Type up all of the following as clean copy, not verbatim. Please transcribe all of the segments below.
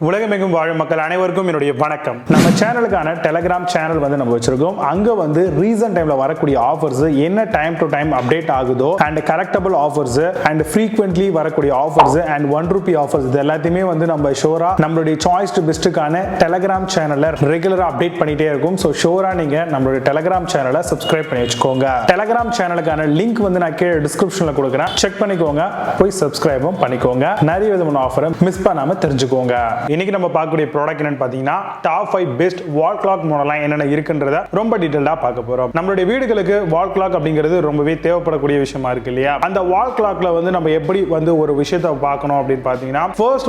உலகமெங்கும் வாழும் மக்கள் அனைவருக்கும் என்னுடைய வணக்கம். நம்ம சேனலுக்கான டெலிகிராம் சேனல் நம்ம வச்சிருக்கோம். அங்க ரீசன்ட் டைம்ல வரக்கூடிய ஆஃபர்ஸ் என்ன டைம் டு டைம் அப்டேட் ஆகுதோ and correctable offers and frequently வரக்கூடிய ஆஃபர்ஸ் அண்ட் ₹1 ஆஃபர்ஸ் இது எல்லாத்தையுமே நம்ம ஷோரா நம்மளுடைய சாய்ஸ் டு பெஸ்ட்டுக்கான டெலிகிராம் சேனல்ல ரெகுலரா அப்டேட் பண்ணிட்டே இருக்கும். ஸோ ஷோரா நீங்க நம்மளுடைய டெலிகிராம் சேனலை சப்ஸ்கிரைப் பண்ணி வச்சுக்கோங்க. டெலிகிராம் சேனலுக்கான லிங்க் நான் கீழே டிஸ்கிரிப்ஷன்ல கொடுக்குறேன், செக் பண்ணிக்கோங்க, போய் சப்ஸ்கிரைபும் பண்ணிக்கோங்க. நிறைய விதமான ஆஃபரை மிஸ் பண்ணாம தெரிஞ்சுக்கோங்க. இன்னைக்கு நம்ம பார்க்கக்கூடிய ப்ராடக்ட் என்னன்னு பாத்தீங்கன்னா டாப் 5 பெஸ்ட் வால் கிளாக் மாடல்லாம் என்னென்ன இருக்குன்றத ரொம்ப டீடைலா பார்க்க போறோம். நம்மளுடைய வீடுகளுக்கு வால் கிளாக் அப்படிங்கிறது ரொம்பவே தேவைப்படக்கூடிய விஷயமா இருக்கு இல்லையா? அந்த வால் கிளாக்ல நம்ம எப்படி ஒரு விஷயத்தை பார்க்கணும் அப்படின்னு பாத்தீங்கன்னா, ஃபர்ஸ்ட்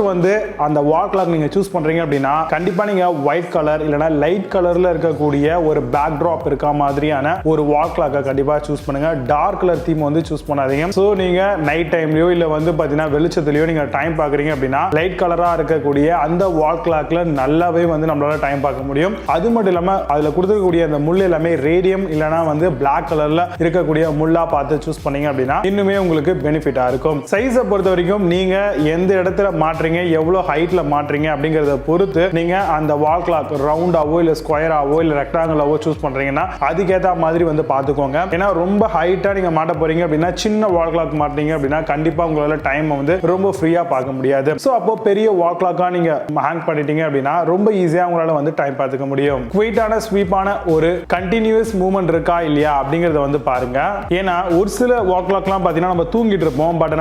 அந்த வால் கிளாக் நீங்க சூஸ் பண்றீங்க அப்படின்னா கண்டிப்பா நீங்க ஒயிட் கலர் இல்லனா லைட் கலர்ல இருக்கக்கூடிய ஒரு பேக் டிராப் இருக்க மாதிரியான ஒரு வால் கிளாக்கை கண்டிப்பா சூஸ் பண்ணுங்க. டார்க் கலர் தீம் சூஸ் பண்ணாதீங்க. சோ நீங்க நைட் டைம்லயோ இல்ல பாத்தீங்கன்னா வெளிச்சத்திலயோ நீங்க டைம் பாக்குறீங்க அப்படின்னா லைட் கலரா இருக்கக்கூடிய அந்த வால் கிளாக்ல நல்லாவே நம்மளால டைம் பார்க்க முடியும். அது மட்டும் இல்லாம அதுல கொடுத்திருக்கக்கூடிய அந்த முள் எல்லாமே ரேடியம் இல்லனா Black கலர்ல இருக்கக்கூடிய முள்ளா பார்த்து சூஸ் பண்ணீங்க அப்படின்னா இன்னுமே உங்களுக்கு பெனிஃபிட்டா இருக்கும். சைஸை பொறுத்த வரைக்கும் நீங்க எந்த இடத்துல மாற்றீங்க, எவ்வளவு ஹைட்ல மாற்றீங்க அப்படிங்கறத பொறுத்து நீங்க அந்த வால் கிளாக் ரவுண்டாவோ இல்ல ஸ்கொயராவோ இல்ல ரெக்டாங்கிளாவோ சூஸ் பண்றீங்கன்னா அதுக்கேற்ற மாதிரி பார்த்துக்கோங்க. ஏன்னா ரொம்ப ஹைட்டா நீங்க மாட்ட போறீங்க அப்படின்னா சின்ன வால் கிளாக் மாட்டீங்க அப்படின்னா கண்டிப்பா உங்களால டைம் ரொம்ப ஃப்ரீயா பார்க்க முடியாது. சோ அப்போ பெரிய வால் கிளாக்கா நீங்க ஹேங் பண்ணிட்டீங்க அப்படின்னா ரொம்ப ஈஸியா உங்களால டைம் பார்த்துக்க முடியும். குயிட்டான ஸ்வீப்பான ஒரு கண்டினியூஸ் மூவ்மெண்ட் இருக்கா இல்லையா அப்படிங்கறத பாருங்க. ஏன்னா ஒரு சில வால் கிளாக்லாம் பாத்தீங்கன்னா நம்ம தூங்கிட்டு இருப்போம், பட்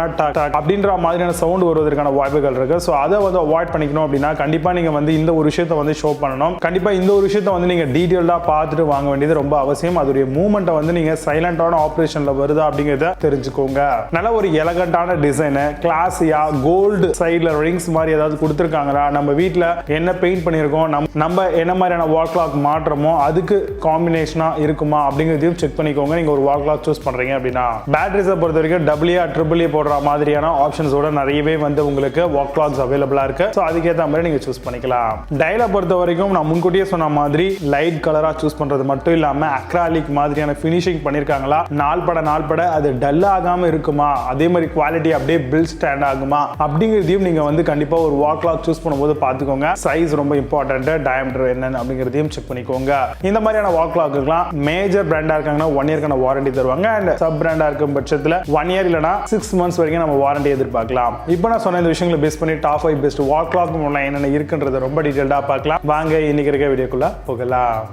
அப்படின்ற மாதிரியான சவுண்ட் வருவதற்கான வாய்ப்புகள் இருக்கு. சோ அதை அவாய்ட் பண்ணிக்கணும் அப்படின்னா கண்டிப்பா நீங்க இந்த ஒரு விஷயத்தை ஷோ பண்ணணும். கண்டிப்பா இந்த ஒரு விஷயத்தை நீங்க டீடைலா பார்த்துட்டு வாங்க வேண்டியது ரொம்ப அவசியம். அதோட மூவ்மெண்ட் நீங்க சைலண்டான ஆபரேஷன்ல வருதா அப்படிங்கறத தெரிஞ்சுக்கோங்க. நல்ல ஒரு எலகண்டான டிசைன், கிளாஸியா கோல்டு சைடுல ரிங்ஸ் மாதிரி ஏதாவது கொடுத்திருக்காங்களா, நம்ம வீட்ல என்ன பெயிண்ட் பண்ணிருக்கோம், நம்ம என்ன மாதிரியான வால் கிளாக் மாற்றமோ அதுக்கு காம்பினேஷனா இருக்குமா அப்படிங்கறதையும் செக் பண்ணிக்கோங்க. நீங்க ஒரு வால் கிளாக் சூஸ் பண்றீங்க அப்படின்னா பேட்டரிஸை பொறுத்த வரைக்கும் AA AAA போடுற மாதிரியான ஆப்ஷன்ஸோட நிறையவே உங்களுக்கு வால் கிளாக்ஸ் அவைலபிளா இருக்கு. சோ அதுக்கேற்ற மாதிரி நீங்க சூஸ் பண்ணிக்கலாம். டயலை பொறுத்த வரைக்கும் நான் முன்கூட்டியே சொன்ன மாதிரி லைட் கலரா சூஸ் பண்றது மட்டும் இல்லாம அக்ராலிக் மாதிரியான ஃபினிஷிங் பண்ணிருக்காங்களா, நாள் பட அது டல் ஆகாம இருக்குமா, அதே மாதிரி குவாலிட்டி அப்படியே பில் ஸ்டாண்ட் ஆகுமா அப்படிங்கறதையும் நீங்க கண்டிப்பா ஒரு வால் கிளாக் சூஸ் பண்ணும்போது பார்த்துக்கோங்க. சைஸ் ரொம்ப இம்பார்ட்டன்ட், டயமீட்டர் என்ன அப்படிங்கறதையும் செக் பண்ணிக்கோங்க. இந்த மாதிரியான வால் கிளாக்குலாம் மேஜர் பிராண்டா இருக்காங்கன்னா 1 இயர்க்கான வாரண்டி தருவாங்க. அண்ட் சப் பிராண்டா இருக்கும் பட்சத்துல 1 இயர் இல்லனா 6 months வரைக்கும் நம்ம வாரண்டி எதிர்பார்க்கலாம். இப்போ நான் சொன்ன இந்த விஷயங்களை பேஸ் பண்ணி டாப் 5 பெஸ்ட் வால் கிளாக் என்னென்ன இருக்குன்றத ரொம்ப டீடைலா பார்க்கலாம். வாங்க இன்னைக்கு இருக்க வீடியோக்குள்ள போகலாம்.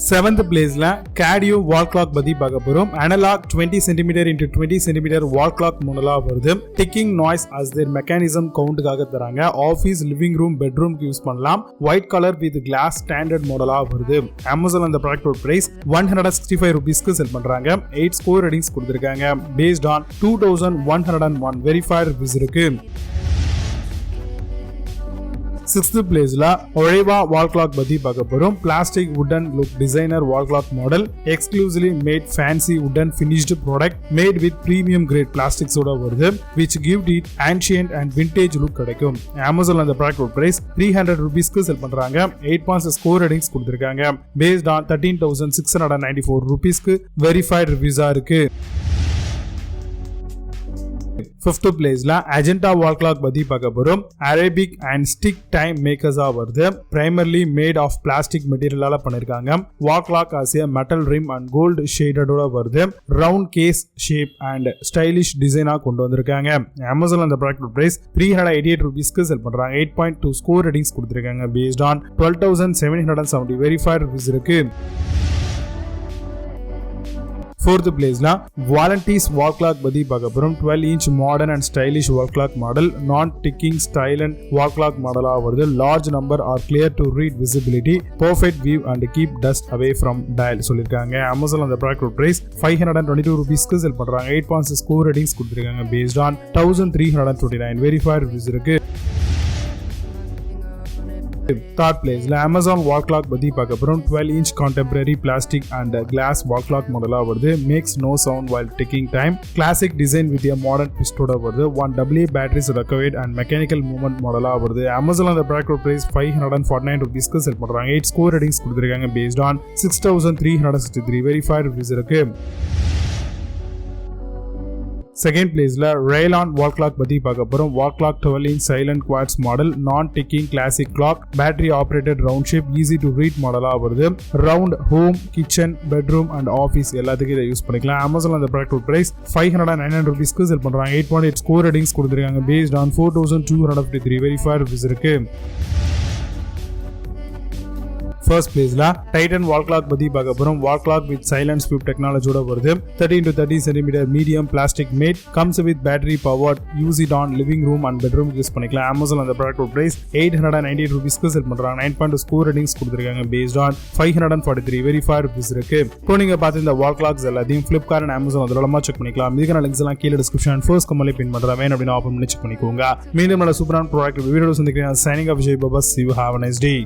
7th பிளேஸ்ல கேடியோ வால் கிளாக் பத்தி பார்க்க போறோம். Analogue 20 cm x 20 cm wall clock மாடலா வருது. Ticking noise as their mechanism கவுண்ட்காக தராங்க. ஆபீஸ், லிவிங் ரூம், பெட்ரூம்க்கு யூஸ் பண்ணலாம். White colour with glass standard மாடலா வருது. Amazon அந்த ப்ராடக்ட் பிரைஸ் ₹165க்கு செல் பண்றாங்க. 8 ஸ்கோர் ரேட்டிங்ஸ் கொடுத்திருக்காங்க. பேஸ்ட் ஆன் 2101 வெரிஃபைட் ரிவ்யூஸ் இருக்கு. 6th பிளேஸ்ல ஒரேவா வால் கிளாக் பத்தி பார்க்க போறோம். Plastic wooden look designer wall clock model, exclusively made fancy wooden finished product made with premium grade பிளாஸ்டிக்ஸோட வருது, which give it ancient and vintage look கிடைக்கும். Amazon அந்த product price ₹300க்கு செல் பண்றாங்க. 8 ஸ்கோர் ரேட்டிங்ஸ் கொடுத்திருக்காங்க. பேஸ்ட் ஆன் ₹13,694க்கு verified ரிவ்யூஸா இருக்கு. 5th பிளேஸ்ல அஜெண்டா வால் கிளாக் பத்தி பார்க்க போறோம். அரேபிக் அண்ட் ஸ்டிக் டைம் மேக்கர்ஸா வருது. பிரைமர்லி மேட் ஆஃப் பிளாஸ்டிக் மெட்டீரியலால பண்ணிருக்காங்க. வால் கிளாக் ஆசிய மெட்டல் ரிம் அண்ட் கோல்டு ஷேடடோட வருது. Round case shape and stylish டிசைனா கொண்டு வந்திருக்காங்க. Amazon அந்த ப்ராடக்ட் பிரைஸ் ₹388க்கு செல் பண்றாங்க. 8.2 ஸ்கோர் ரேட்டிங்ஸ் கொடுத்திருக்காங்க. பேஸ்ட் ஆன் 12,770 வெரிஃபைட் ரிவ்யூஸ் இருக்கு. 4th பிளேஸ்ல வாலண்டிஸ் வால் கிளாக் பத்தி பார்க்க போறோம். 12-inch modern and stylish wall clock model, non ticking style and wall clock மாடலா வருது. Large number are clear to read visibility, perfect view and keep dust away from dial சொல்லிருக்காங்க. Amazon அந்த product price ₹522க்கு sell பண்றாங்க. 8.6 score ratings கொடுத்திருக்காங்க. Based on 1329 verified reviews இருக்கு. 3rd பிளேஸ்ல Amazon வால் clock பத்தி பார்க்க போறோம். 12-inch contemporary plastic and glass wall clock மாடலா வருது. Makes no sound while taking time. Classic design with a modern twist ஓட வருது. 1 AA batteries required and mechanical movement மாடலா வருது. Amazon அந்த ப்ராடக்ட் பிரைஸ் ₹549க்கு செல் பண்றாங்க. 8 ஸ்கோர் ரேட்டிங்ஸ் கொடுத்திருக்காங்க. Based on 6,363 verified reviews இருக்கு. செகண்ட் பிளேஸ்ல ரேலான் வால் கிளாக் பத்தி பார்க்க போறோம். Wall clock 12 inch silent quartz model, non ticking classic clock, battery operated round shape, easy to read மாடலா வருது. Round home, kitchen, bedroom and office எல்லாத்துக்கும் இதை யூஸ் பண்ணிக்கலாம். அமேசான் அந்த ப்ராடக்ட் பிரைஸ் $599 செல் பண்றாங்க. 8.8 ஸ்கோர் ரேட்டிங்ஸ் கொடுத்திருக்காங்க. பேஸ்ட் ஆன் 4253 வெரிஃபைட் ரிவ்யூஸ் இருக்கு. First பிளேஸ்ல டைட்டன் வால் கிளாக் பத்தி பார்க்க போறோம். Wall clock with silent sweep டெக்னாலஜியோட வருது. 13 to 30 cm medium plastic made, comes with battery powered, use it on living room and bedroom use பண்ணிக்கலாம். Amazon அந்த ப்ராடக்ட் பிரைஸ் $898 செல் பண்றாங்க. 9.2 ஸ்கோர் ரேட்டிங்ஸ் கொடுத்திருக்காங்க. பேஸ்ட் ஆன் 543 வெரிஃபைட் ரிவ்யூஸ் இருக்கு. இப்போ நீங்க பார்த்து இந்த வால் கிளாக்ஸ் எல்லாத்தையும் Flipkart and Amazon அதோட செக் பண்ணிக்கலாம். இதுக்கான லிங்க்ஸ் எல்லாம் கீழே டிஸ்கிரிப்ஷன் ஃபர்ஸ்ட் கமெண்ட்ல பின் பண்றேன். வேணும் அப்படின்னு ஓபன் பண்ணி செக் பண்ணிக்கோங்க. மீண்டும் நல்ல சூப்பரான ப்ராடக்ட் வீடியோ சந்திக்கிறேன். Signing off Vijay Baba. See you, have a nice day.